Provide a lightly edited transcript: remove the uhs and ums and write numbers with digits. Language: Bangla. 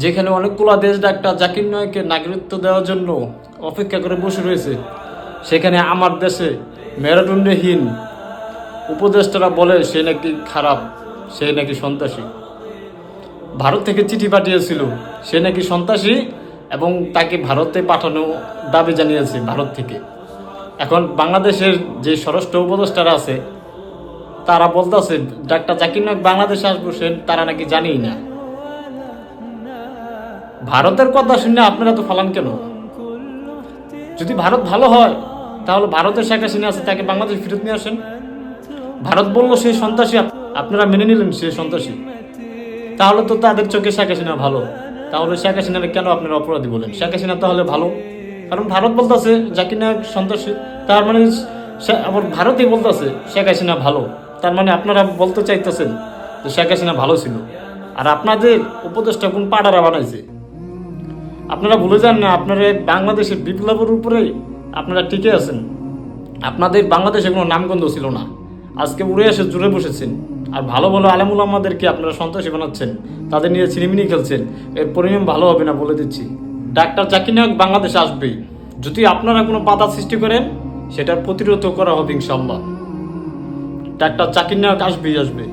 যেখানে অনেকগুলো দেশ ডাক্তার জাকির নায়েককে নাগরিকত্ব দেওয়ার জন্য অপেক্ষা করে বসে রয়েছে, সেখানে আমার দেশে মেরুদণ্ডহীন উপদেষ্টারা বলে সে নাকি খারাপ, সে নাকি সন্ত্রাসী। ভারত থেকে চিঠি পাঠিয়েছিল, সে নাকি সন্ত্রাসী এবং তাকে ভারতে পাঠানো দাবি জানিয়েছে ভারত থেকে। এখন বাংলাদেশের যে স্বরাষ্ট্র উপদেষ্টারা আছে তারা বলতেছে ডাক্তার জাকির নায়েক বাংলাদেশে আসবো, সে তারা নাকি জানেই না। ভারতের কথা শুনে আপনারা তো ফালান কেন? যদি ভারত ভালো হয় তাহলে ভারতের শেখ হাসিনা আছে, তাকে বাংলাদেশ ফেরত নিয়ে আসেন। ভারত বললো সে সন্ত্রাসী, আপনারা মেনে নিলেন সে সন্ত্রাসী, তাহলে তো তাদের চোখে শেখ হাসিনা ভালো। তাহলে শেখ হাসিনাকে কেন আপনারা অপরাধী বলেন? শেখ হাসিনা তাহলে ভালো, কারণ ভারত বলতেছে জাকির নায়েক সন্ত্রাসী, তার মানে আবার ভারতই বলতেছে শেখ হাসিনা ভালো। তার মানে আপনারা বলতে চাইতেছেন যে শেখ হাসিনা ভালো ছিল। আর আপনাদের উপদেশটা কোন পাড়ারা বানাইছে? আপনারা ভুলে যান না, আপনারা বাংলাদেশের বিপ্লবের উপরে আপনারা টিকে আছেন। আপনাদের বাংলাদেশে কোনো নামগন্ধ ছিল না, আজকে উড়ে এসে জুড়ে বসেছেন। আর ভালো ভালো আলেমুল আমাদেরকে আপনারা সন্ত্রাসী বানাচ্ছেন, তাদের নিয়ে ছিনিমিনি খেলছেন। এর পরিণাম ভালো হবে না, বলে দিচ্ছি। ডাক্তার জাকির নায়েক বাংলাদেশে আসবেই, যদি আপনারা কোনো বাধা সৃষ্টি করেন সেটার প্রতিরোধ করা হবে ইনশাল্লাহ। ডাক্তার জাকির নায়েক আসবেই আসবে।